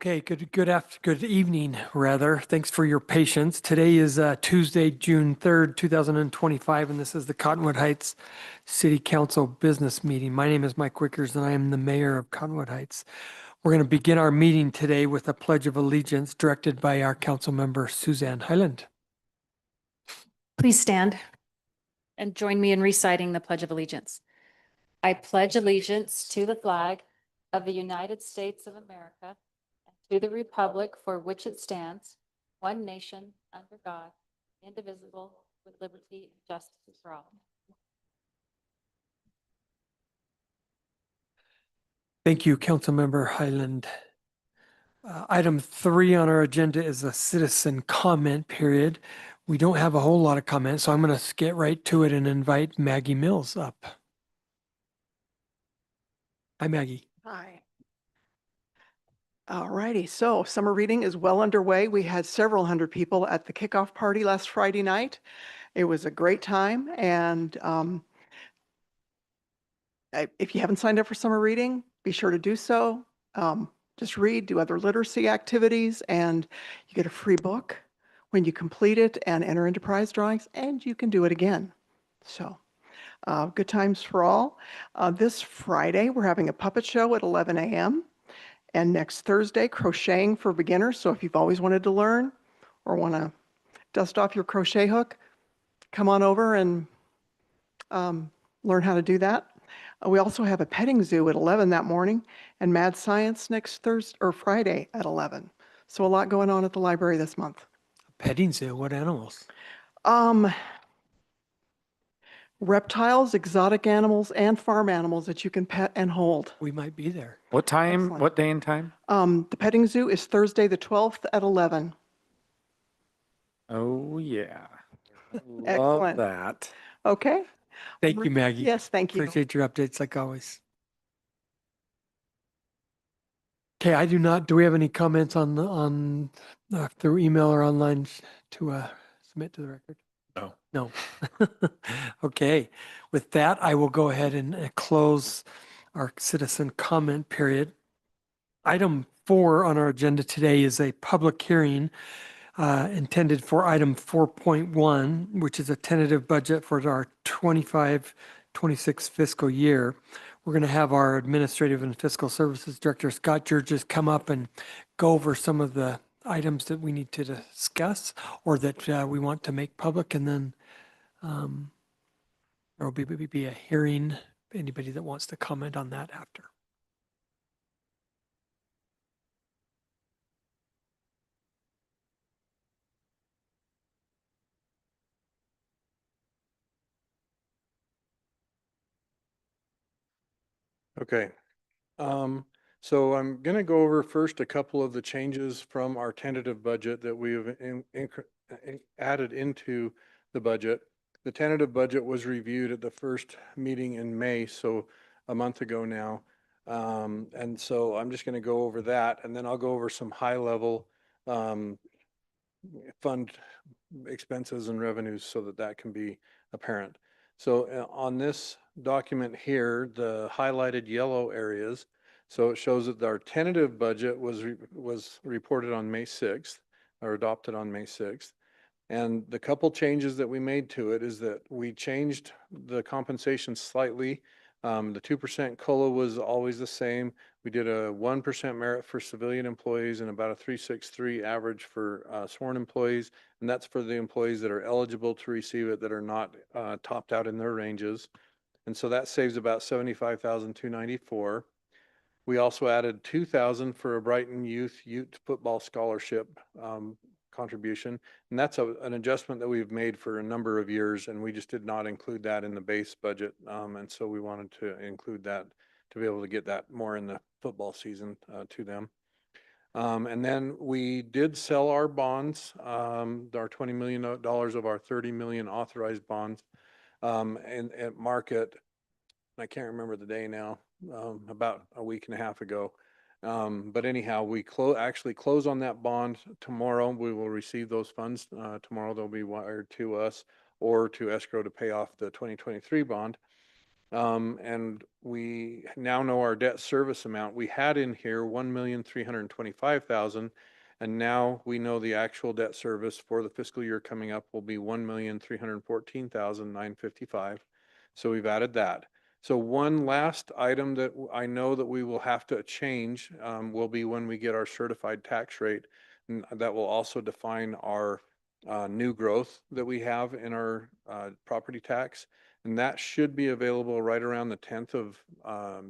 Okay, good evening, rather. Thanks for your patience. Today is Tuesday, June 3rd, 2025, and this is the Cottonwood Heights City Council Business Meeting. My name is Mike Wickers, and I am the mayor of Cottonwood Heights. We're going to begin our meeting today with a Pledge of Allegiance directed by our council member, Suzanne Highland. Please stand and join me in reciting the Pledge of Allegiance. I pledge allegiance to the flag of the United States of America and to the republic for which it stands, one nation, under God, indivisible, with liberty and justice for all. Thank you, Councilmember Highland. Item 3 on our agenda is a citizen comment period. We don't have a whole lot of comments, so I'm going to get right to it and invite Maggie Mills up. Hi, Maggie. Hi. All righty, so summer reading is well underway. We had several hundred people at the kickoff party last Friday night. It was a great time, and if you haven't signed up for summer reading, be sure to do so. Just read, do other literacy activities, and you get a free book when you complete it and enter into prize drawings, and you can do it again. So good times for all. This Friday, we're having a puppet show at 11 a.m. And next Thursday, crocheting for beginners. So if you've always wanted to learn or want to dust off your crochet hook, come on over and learn how to do that. We also have a petting zoo at 11 that morning and Mad Science next Thursday or Friday at 11. So a lot going on at the library this month. Petting zoo, what animals? Reptiles, exotic animals, and farm animals that you can pet and hold. We might be there. What time? Excellent. What day and time? The petting zoo is Thursday the 12th at 11. Oh, yeah. Love Excellent. that. Okay. Thank you, Maggie. Yes, thank you. Appreciate your updates like always. Okay, do we have any comments on through email or online to submit to the record? No. No. Okay, with that, I will go ahead and close our citizen comment period. Item 4 on our agenda today is a public hearing intended for item 4.1, which is a tentative budget for our 25-26 fiscal year. We're going to have our Administrative and Fiscal Services Director, Scott Georges, come up and go over some of the items that we need to discuss or that we want to make public, and then there will be a hearing, anybody that wants to comment on that after. Okay, so I'm going to go over first a couple of the changes from our tentative budget that we have added into the budget. The tentative budget was reviewed at the first meeting in May, so a month ago now. And so I'm just going to go over that, and then I'll go over some high-level fund expenses and revenues so that that can be apparent. So on this document here, the highlighted yellow areas, so it shows that our tentative budget was reported on May 6th or adopted on May 6th. And the couple changes that we made to it is that we changed the compensation slightly. The 2% COLA was always the same. We did a 1% merit for civilian employees and about a 3.63 average for sworn employees. And that's for the employees that are eligible to receive it that are not topped out in their ranges. And so that saves about $75,294. We also added $2,000 for a Brighton Youth Football Scholarship contribution. And that's an adjustment that we've made for a number of years, and we just did not include that in the base budget. And so we wanted to include that to be able to get that more in the football season to them. And then we did sell our bonds, our $20 million of our $30 million authorized bonds and at market. I can't remember the day now, about a week and a half ago. But anyhow, we actually close on that bond tomorrow. We will receive those funds tomorrow. They'll be wired to us or to escrow to pay off the 2023 bond. And we now know our debt service amount. We had in here 1,325,000. And now we know the actual debt service for the fiscal year coming up will be 1,314,955. So we've added that. So one last item that I know that we will have to change will be when we get our certified tax rate. And that will also define our new growth that we have in our property tax. And that should be available right around the 10th of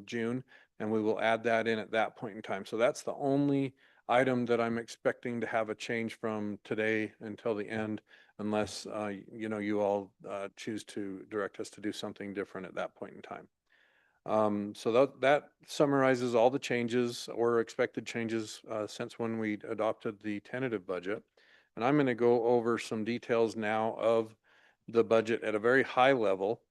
June. And we will add that in at that point in time. So that's the only item that I'm expecting to have a change from today until the end, unless, you all choose to direct us to do something different at that point in time. So that summarizes all the changes or expected changes since when we adopted the tentative budget. And I'm going to go over some details now of the budget at a very high level.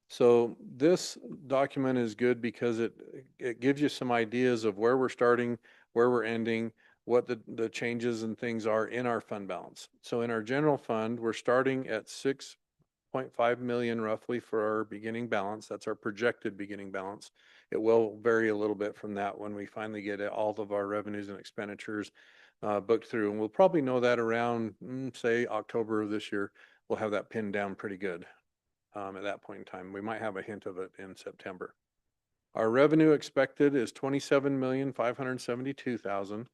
So this document is good because it gives you some ideas of where we're starting, where we're ending, what the changes and things are in our fund balance. So in our general fund, we're starting at 6.5 million roughly for our beginning balance. That's our projected beginning balance. It will vary a little bit from that when we finally get all of our revenues and expenditures booked through. And we'll probably know that around, say, October of this year. We'll have that pinned down pretty good at that point in time. We might have a hint of it in September. Our revenue expected is 27,572,000.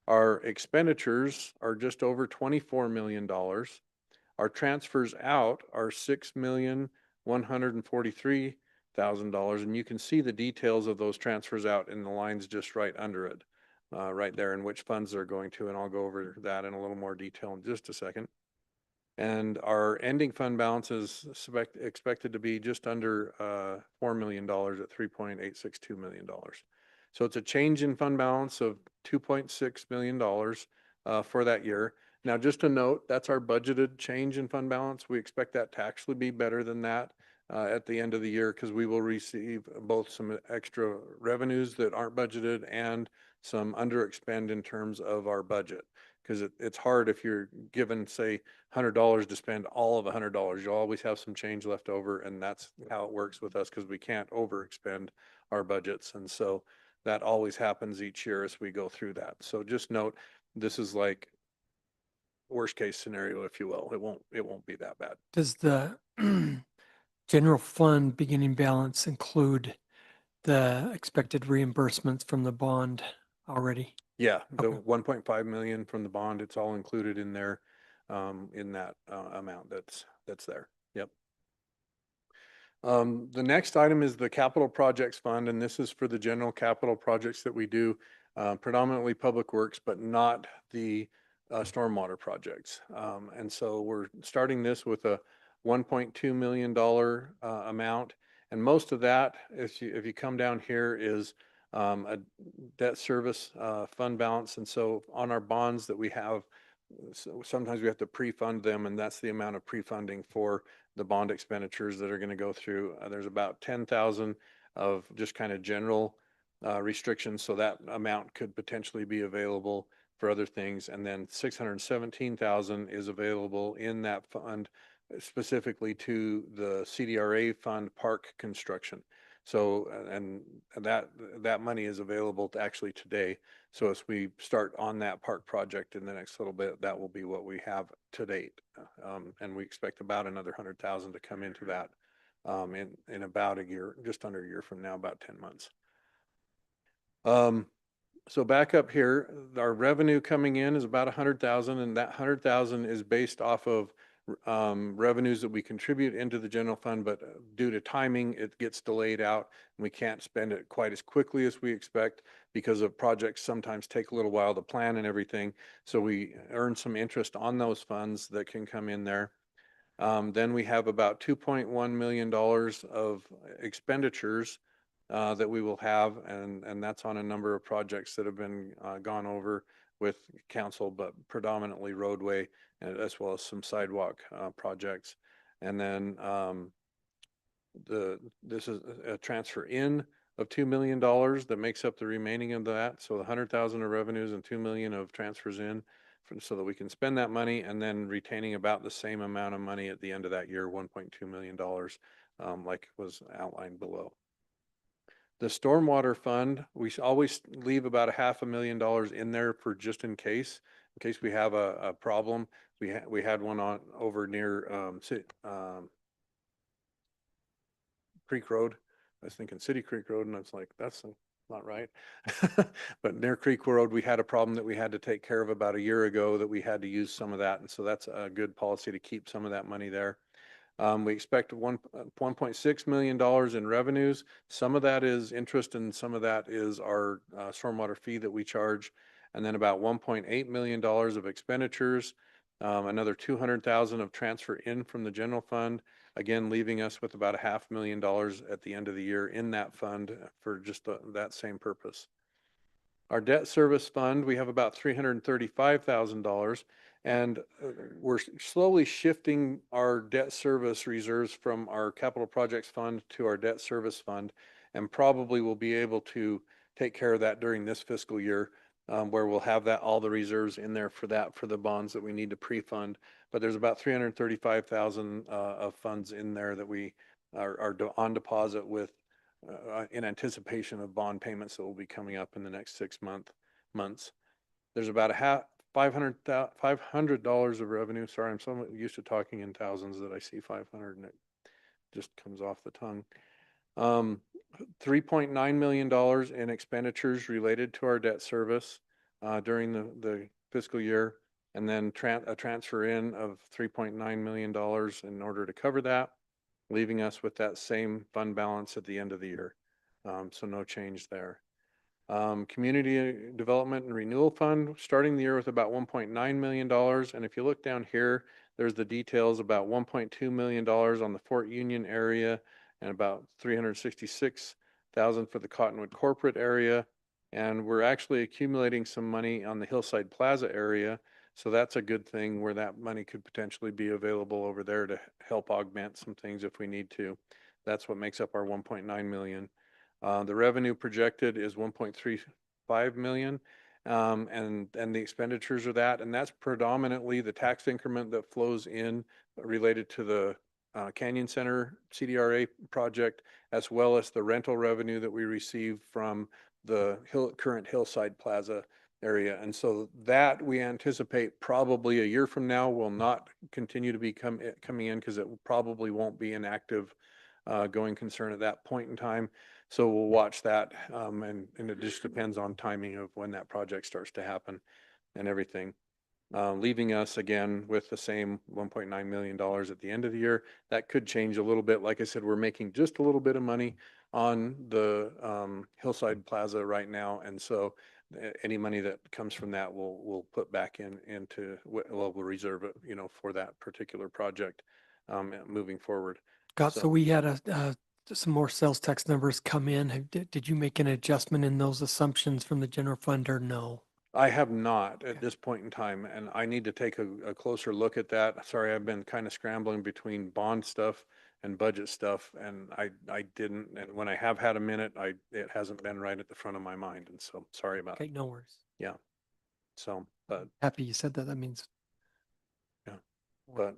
Our expenditures are just over $24 million. Our transfers out are $6,143,000, and you can see the details of those transfers out in the lines just right under it, right there, and which funds they're going to, and I'll go over that in a little more detail in just a second. And our ending fund balance is expected to be just under $4 million at $3.862 million. So it's a change in fund balance of $2.6 million for that year. Now, just a note, that's our budgeted change in fund balance. We expect that to actually be better than that at the end of the year because we will receive both some extra revenues that aren't budgeted and some under expend in terms of our budget. Because it's hard if you're given, say, $100 to spend all of $100. You'll always have some change left over, and that's how it works with us because we can't overexpend our budgets. And so that always happens each year as we go through that. So just note, this is like worst case scenario, if you will. It won't be that bad. Does the general fund beginning balance include the expected reimbursements from the bond already? Yeah, the Okay. 1.5 million from the bond, it's all included in there, in that amount that's there. Yep. The next item is the capital projects fund, and this is for the general capital projects that we do, predominantly public works, but not the stormwater projects. And so we're starting this with a $1.2 million amount. And most of that, if you come down here, is a debt service fund balance. And so on our bonds that we have, so sometimes we have to pre-fund them, and that's the amount of pre-funding for the bond expenditures that are going to go through. There's about 10,000 of just kind of general restrictions, so that amount could potentially be available for other things. And then 617,000 is available in that fund specifically to the CDRA fund park construction. So, and that money is available to actually today. So as we start on that park project in the next little bit, that will be what we have to date. And we expect about another 100,000 to come into that in about a year, just under a year from now, about 10 months. So back up here, our revenue coming in is about 100,000, and that 100,000 is based off of revenues that we contribute into the general fund, but due to timing, it gets delayed out and we can't spend it quite as quickly as we expect because of projects sometimes take a little while to plan and everything. So we earn some interest on those funds that can come in there. Then we have about $2.1 million of expenditures that we will have, and that's on a number of projects that have been gone over with council, but predominantly roadway and as well as some sidewalk projects. And then this is a transfer in of $2 million that makes up the remaining of that. So the 100,000 of revenues and 2 million of transfers in so that we can spend that money, and then retaining about the same amount of money at the end of that year, $1.2 million, like was outlined below. The stormwater fund, we always leave about $500,000 in there for just in case we have a problem. We had one on over near Creek Road. I was thinking City Creek Road, and I was like, that's not right. But near Creek Road, we had a problem that we had to take care of about a year ago, that we had to use some of that. And so that's a good policy to keep some of that money there. We expect $1.6 million in revenues. Some of that is interest and some of that is our stormwater fee that we charge. And then about $1.8 million of expenditures, another $200,000 of transfer in from the general fund, again, leaving us with about $500,000 at the end of the year in that fund for just that same purpose. Our debt service fund, we have about $335,000, and we're slowly shifting our debt service reserves from our capital projects fund to our debt service fund, and probably will be able to take care of that during this fiscal year, where we'll have all the reserves in there for the bonds that we need to pre-fund. But there's about $335,000 of funds in there that we are on deposit with, in anticipation of bond payments that will be coming up in the next 6 months. There's about $500 of revenue. Sorry, I'm so used to talking in thousands that I see 500 and it just comes off the tongue. $3.9 million in expenditures related to our debt service during the fiscal year, and then a transfer in of $3.9 million in order to cover that, leaving us with that same fund balance at the end of the year. So no change there. Community Development and Renewal Fund, starting the year with about $1.9 million. And if you look down here, there's the details, about $1.2 million on the Fort Union area and about $366,000 for the Cottonwood corporate area. And we're actually accumulating some money on the Hillside Plaza area. So that's a good thing, where that money could potentially be available over there to help augment some things if we need to. That's what makes up our 1.9 million. The revenue projected is 1.35 million. And the expenditures are that, and that's predominantly the tax increment that flows in related to the Canyon Center CDRA project, as well as the rental revenue that we receive from the current Hillside Plaza area. And so that we anticipate probably a year from now will not continue to be coming in, because it probably won't be an active going concern at that point in time. So we'll watch that, and it just depends on timing of when that project starts to happen and everything. Leaving us again with the same $1.9 million at the end of the year. That could change a little bit. Like I said, we're making just a little bit of money on the Hillside Plaza right now, and so any money that comes from that we'll put back into, well, we'll reserve it, for that particular project moving forward. So we had some more sales tax numbers come in. Did you make an adjustment in those assumptions from the general fund, or no? I have not at this point in time, and I need to take a closer look at that. Sorry, I've been kind of scrambling between bond stuff and budget stuff, and I didn't, and when I have had a minute, it hasn't been right at the front of my mind, and so sorry about it. Okay, no worries. Yeah. So, but Happy you said that. That means. Yeah, but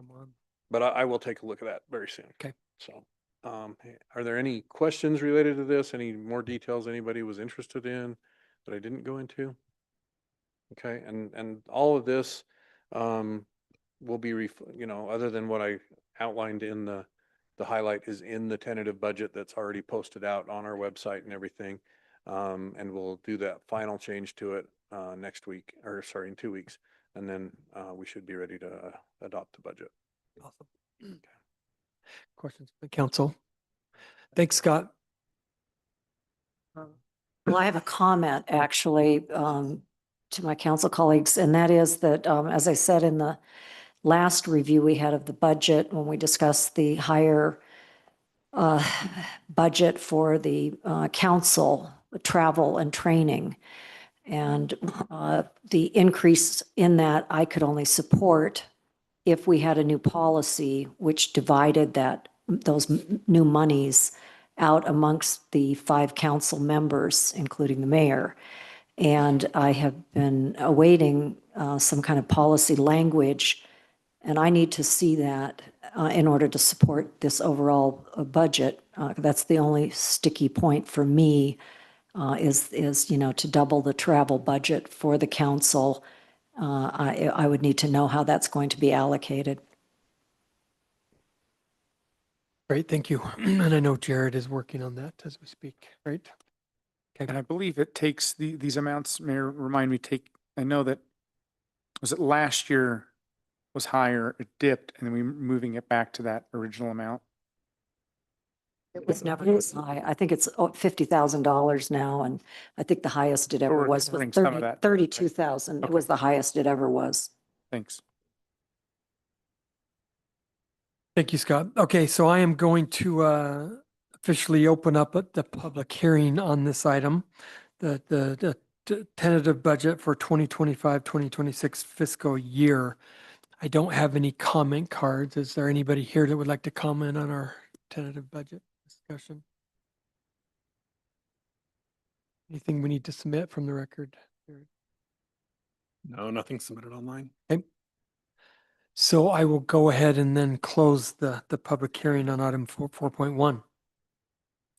Come on. But I will take a look at that very soon. Okay. So, are there any questions related to this? Any more details anybody was interested in that I didn't go into? Okay, and all of this will be, other than what I outlined in the highlight, is in the tentative budget that's already posted out on our website and everything. And we'll do that final change to it next week, or sorry, in 2 weeks, and then we should be ready to adopt the budget. Awesome. Okay. Questions from the council? Thanks, Scott. Well, I have a comment actually to my council colleagues, and that is that, as I said in the last review we had of the budget, when we discussed the higher budget for the council, travel and training, and the increase in that I could only support if we had a new policy which divided those new monies out amongst the 5 council members, including the mayor. And I have been awaiting some kind of policy language, and I need to see that in order to support this overall budget. That's the only sticky point for me, is, you know, to double the travel budget for the council. I would need to know how that's going to be allocated. Great, thank you. And I know Jared is working on that as we speak, right? And I believe it takes these amounts, Mayor, remind me, I know that, was it last year was higher, it dipped, and then we moving it back to that original amount? It was never this high. I think it's $50,000 now, and I think the highest it ever we're was converting some of that. 32,000. It Okay. was the highest it ever was. Thanks. Thank you, Scott. Okay, so I am going to officially open up the public hearing on this item, the tentative budget for 2025, 2026 fiscal year. I don't have any comment cards. Is there anybody here that would like to comment on our tentative budget discussion? Anything we need to submit from the record? No, nothing submitted online. Okay. So I will go ahead and then close the public hearing on item 4.1.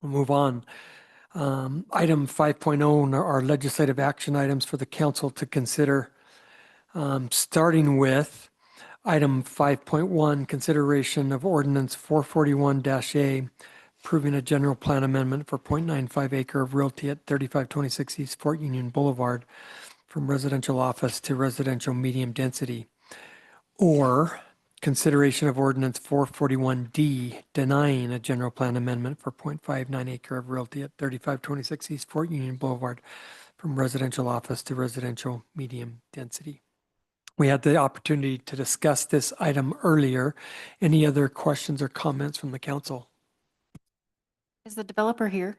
We'll move on. Item 5.0 are legislative action items for the council to consider. Starting with item 5.1, consideration of ordinance 441-A, approving a general plan amendment for 0.95 acre of realty at 3526 East Fort Union Boulevard from residential office to residential medium density. Or consideration of ordinance 441D, denying a general plan amendment for 0.59 acre of realty at 3526 East Fort Union Boulevard from residential office to residential medium density. We had the opportunity to discuss this item earlier. Any other questions or comments from the council? Is the developer here?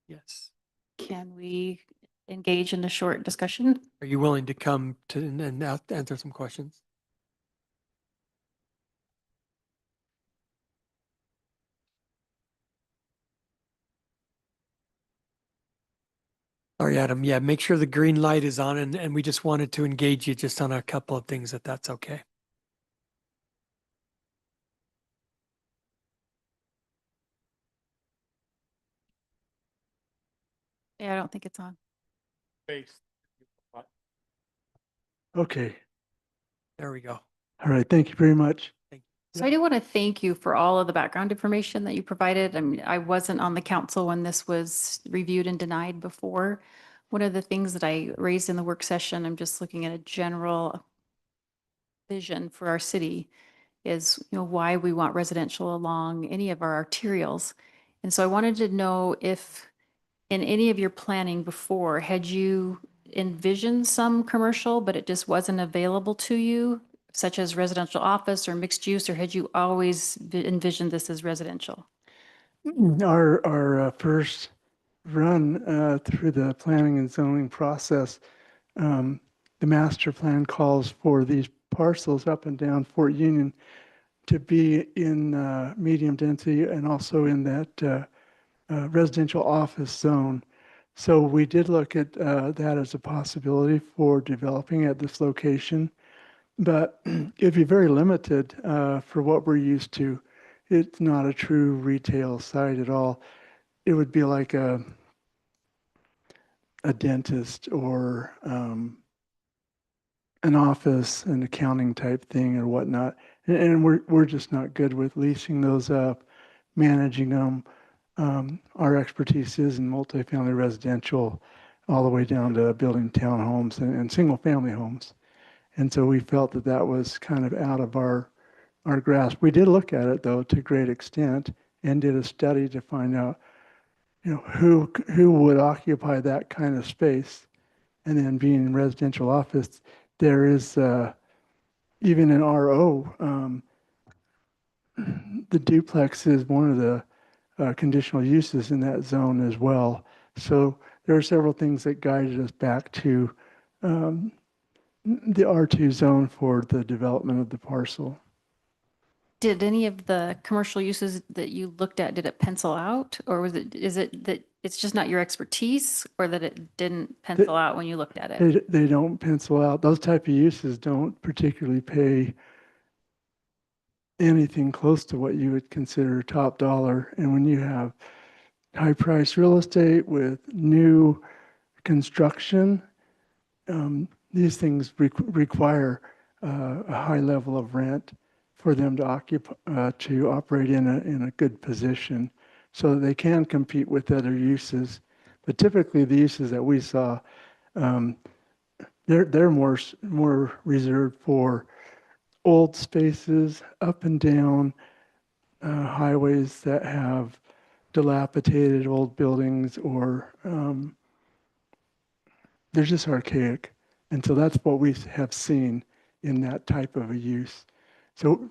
Yes. Can we engage in a short discussion? Are you willing to come to and answer some questions? Sorry, Adam. Yeah, make sure the green light is on, and we just wanted to engage you just on a couple of things, if that's okay. Yeah, I don't think it's on. Okay. There we go. All right. Thank you very much. So I do want to thank you for all of the background information that you provided. I mean, I wasn't on the council when this was reviewed and denied before. One of the things that I raised in the work session, I'm just looking at a general vision for our city, is, you know, why we want residential along any of our arterials. And so I wanted to know if in any of your planning before, had you envisioned some commercial, but it just wasn't available to you, such as residential office or mixed use, or had you always envisioned this as residential? Our first run through the planning and zoning process, the master plan calls for these parcels up and down Fort Union to be in medium density and also in that residential office zone. So we did look at that as a possibility for developing at this location, but it'd be very limited for what we're used to. It's not a true retail site at all. It would be like a dentist or an office, an accounting type thing or whatnot. And we're just not good with leasing those up, managing them. Our expertise is in multifamily residential all the way down to building townhomes and single family homes. And so we felt that that was kind of out of our grasp. We did look at it though to a great extent and did a study to find out, you know, who would occupy that kind of space. And then being in residential office, there is even an RO. The duplex is one of the conditional uses in that zone as well. So there are several things that guided us back to the R2 zone for the development of the parcel. Did any of the commercial uses that you looked at, did it pencil out? Or is it that it's just not your expertise, or that it didn't pencil out when you looked at it? They don't pencil out. Those type of uses don't particularly pay anything close to what you would consider top dollar. And when you have high price real estate with new construction, these things require a high level of rent for them to occupy, to operate in a good position, so that they can compete with other uses. But typically, the uses that we saw, they're more reserved for old spaces, up and down highways that have dilapidated old buildings, or they're just archaic. And so that's what we have seen in that type of a use. So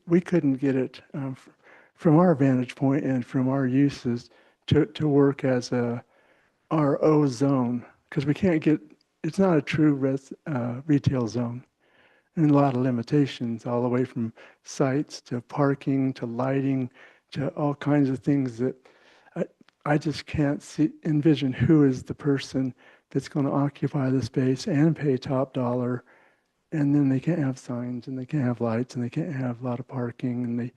we couldn't get it from our vantage point and from our uses to work as a RO zone, because we can't get, it's not a true retail zone. And a lot of limitations, all the way from sites to parking to lighting to all kinds of things that I just can't envision who is the person that's going to occupy the space and pay top dollar. And then they can't have signs, and they can't have lights, and they can't have a lot of parking. And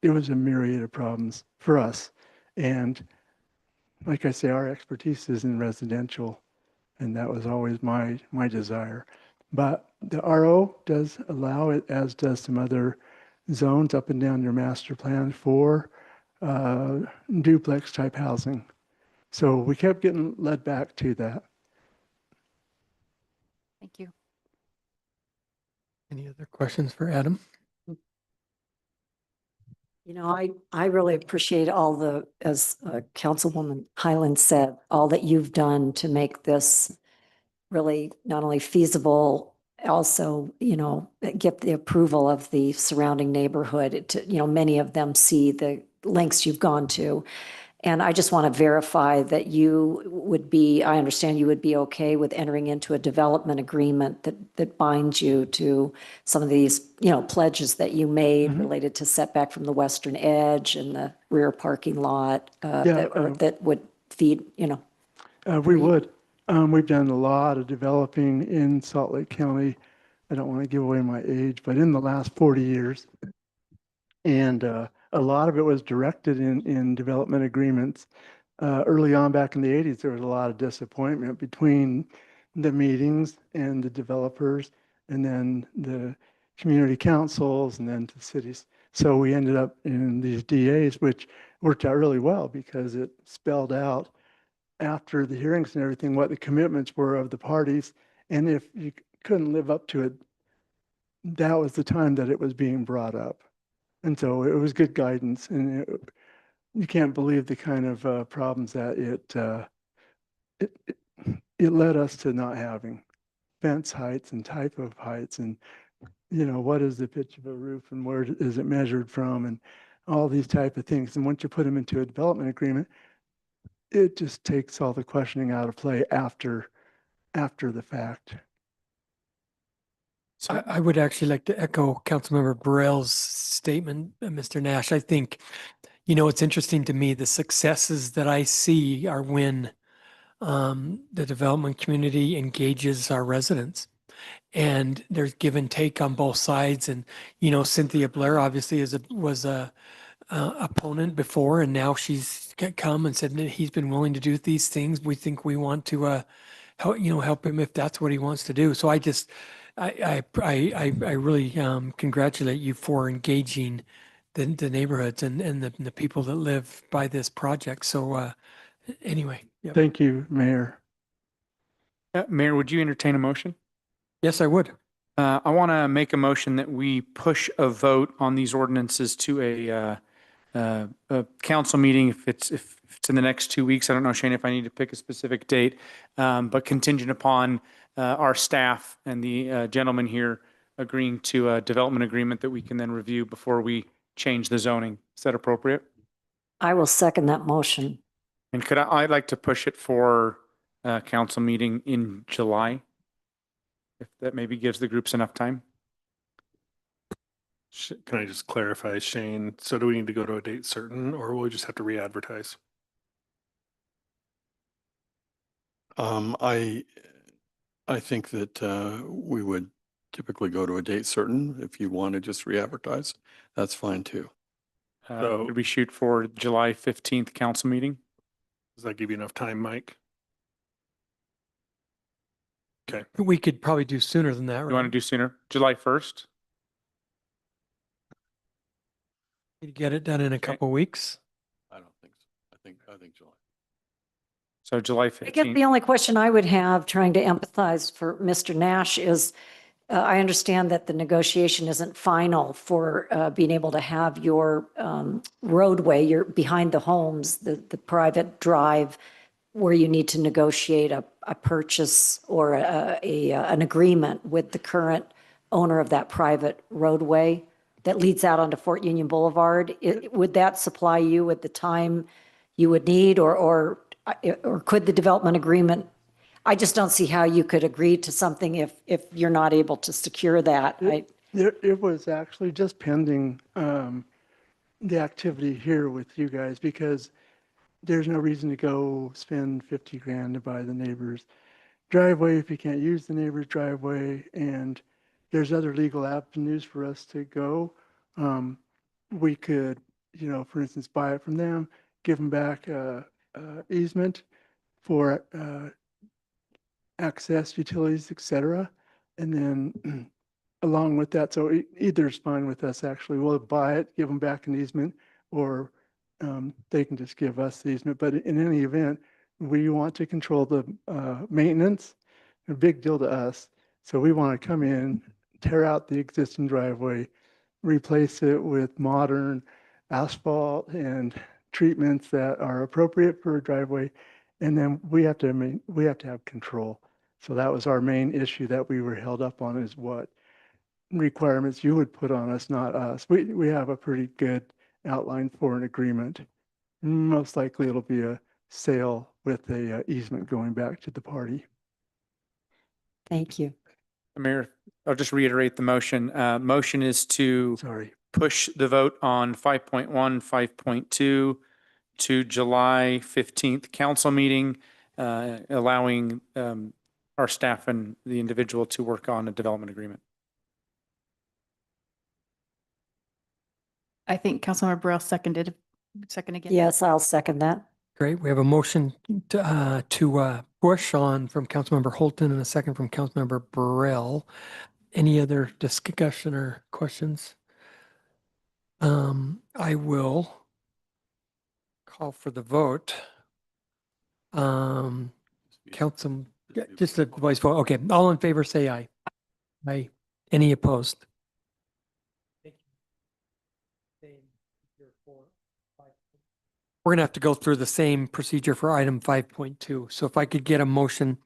it was a myriad of problems for us. And like I say, our expertise is in residential, and that was always my desire. But the RO does allow it, as does some other zones up and down your master plan, for duplex type housing. So we kept getting led back to that. Thank you. Any other questions for Adam? You know, I really appreciate all the, as Councilwoman Highland said, all that you've done to make this really not only feasible, also, you know, get the approval of the surrounding neighborhood. To, you know, many of them see the lengths you've gone to. And I just want to verify that you would be, I understand you would be okay with entering into a development agreement that binds you to some of these, you know, pledges that you made related to setback from the western edge and the rear parking lot that would feed, you know. We would. We've done a lot of developing in Salt Lake County. I don't want to give away my age, but in the last 40 years. And a lot of it was directed in development agreements. Early on back in the 80s, there was a lot of disappointment between the meetings and the developers, and then the community councils, and then the cities. So we ended up in these DAs, which worked out really well because it spelled out after the hearings and everything what the commitments were of the parties. And if you couldn't live up to it, that was the time that it was being brought up. And so it was good guidance, and you can't believe the kind of problems that it led us to not having fence heights and type of heights, and you know, what is the pitch of a roof and where is it measured from, and all these type of things. And once you put them into a development agreement, it just takes all the questioning out of play after the fact. So I would actually like to echo Councilmember Burrell's statement, Mr. Nash. I think, you know, it's interesting to me, the successes that I see are when the development community engages our residents. And there's give and take on both sides. And, you know, Cynthia Blair obviously was a opponent before, and now she's come and said that he's been willing to do these things. We think we want to help him if that's what he wants to do. So I really congratulate you for engaging the neighborhoods and the people that live by this project. So anyway, yep. Thank you, Mayor. Mayor, would you entertain a motion? Yes, I would. I want to make a motion that we push a vote on these ordinances to a council meeting if it's in the next 2 weeks. I don't know, Shane, if I need to pick a specific date, but contingent upon our staff and the gentleman here agreeing to a development agreement that we can then review before we change the zoning. Is that appropriate? I will second that motion. And I'd like to push it for a council meeting in July, if that maybe gives the groups enough time. Can I just clarify, Shane? So do we need to go to a date certain, or will we just have to re-advertise? I think that we would typically go to a date certain. If you want to just re-advertise, that's fine too. So- Could we shoot for July 15th council meeting? Does that give you enough time, Mike? We could probably do sooner than that, You want to right? do sooner? July 1st? Could you get it done in a couple weeks? I don't think so. I think July. So July I guess 15th. the only question I would have, trying to empathize for Mr. Nash, is I understand that the negotiation isn't final for being able to have your roadway, your behind the homes, the private drive, where you need to negotiate a purchase or an agreement with the current owner of that private roadway that leads out onto Fort Union Boulevard. Would that supply you with the time you would need, or could the development agreement? I just don't see how you could agree to something if you're not able to secure that. It was actually just pending the activity here with you guys, because there's no reason to go spend 50 grand to buy the neighbor's driveway if you can't use the neighbor's driveway, and there's other legal avenues for us to go. We could, for instance, buy it from them, give them back easement for access, utilities, et cetera. And then along with that, so either is fine with us, actually. We'll buy it, give them back an easement, or they can just give us the easement. But in any event, we want to control the maintenance, a big deal to us. So we want to come in, tear out the existing driveway, replace it with modern asphalt and treatments that are appropriate for a driveway. And then we have to have control. So that was our main issue that we were held up on, is what requirements you would put on us, not us. We have a pretty good outline for an agreement. Most likely it'll be a sale with a easement going back to the party. Thank you. Mayor, I'll just reiterate the motion. Motion is to Sorry. push the vote on 5.1, 5.2 to July 15th council meeting, allowing our staff and the individual to work on a development agreement. I think Councilmember Burrell second again. Yes, I'll second that. Great. We have a motion to push on from Councilmember Holton and a second from Councilmember Burrell. Any other discussion or questions? I will call for the vote. Council, just a voice vote. Okay, all in favor, say aye. Aye. Any opposed? We're going to have to go through the same procedure for item 5.2. So if I could get a motion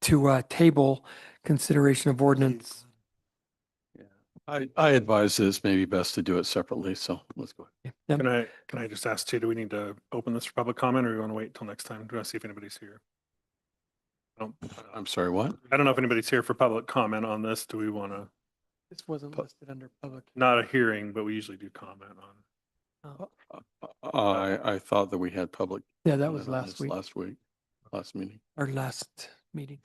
to table consideration of ordinance. I advise this may be best to do it separately, so let's go. Yep. Can I just ask too, do we need to open this for public comment, or do we want to wait till next time? Do I see if anybody's here? I'm sorry, what? I don't know if anybody's here for public comment on this. Do we want to, This wasn't listed under public. not a hearing, but we usually do comment on. I thought that we had public. Yeah, that was comment on last this week, last meeting. our last meeting.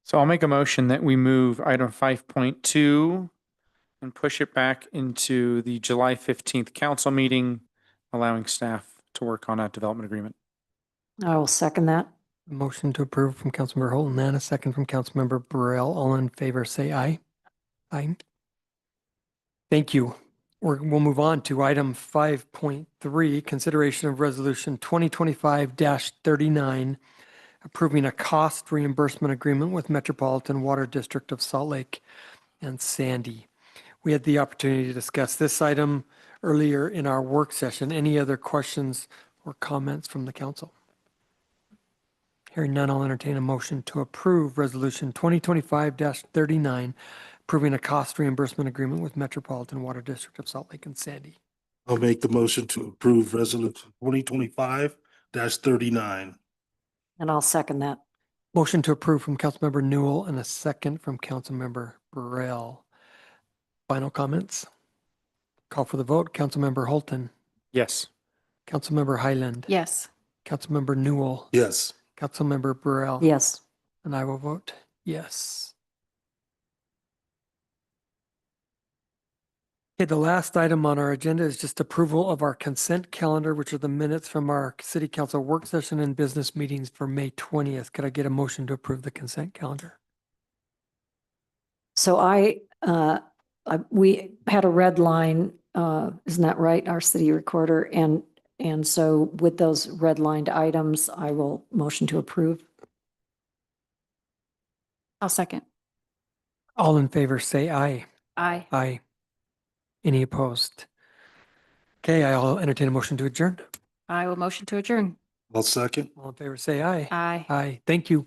So I'll make a motion that we move item 5.2 and push it back into the July 15th council meeting, allowing staff to work on a development agreement. I will second that. Motion to approve from Councilmember Holton and a second from Councilmember Burrell. All in favor, say aye. Aye. Thank you. We'll move on to item 5.3, consideration of resolution 2025-39, approving a cost reimbursement agreement with Metropolitan Water District of Salt Lake and Sandy. We had the opportunity to discuss this item earlier in our work session. Any other questions or comments from the council? Hearing none, I'll entertain a motion to approve resolution 2025-39, approving a cost reimbursement agreement with Metropolitan Water District of Salt Lake and Sandy. I'll make the motion to approve resolution 2025-39. And I'll second that. Motion to approve from Councilmember Newell and a second from Councilmember Burrell. Final comments? Call for the vote. Councilmember Holton, Yes. Councilmember Highland, Yes. Councilmember Newell, Yes. Councilmember Burrell. Yes. And I will vote yes. Okay, the last item on our agenda is just approval of our consent calendar, which are the minutes from our city council work session and business meetings for May 20th. Could I get a motion to approve the consent calendar? So we had a red line, isn't that right, our city recorder? And so with those red lined items, I will motion to approve. I'll second. All in favor, say aye. Aye. Aye. Any opposed? Okay, I'll entertain a motion to adjourn. I will motion to adjourn. I'll second. All in favor, say aye. Aye. Aye. Thank you.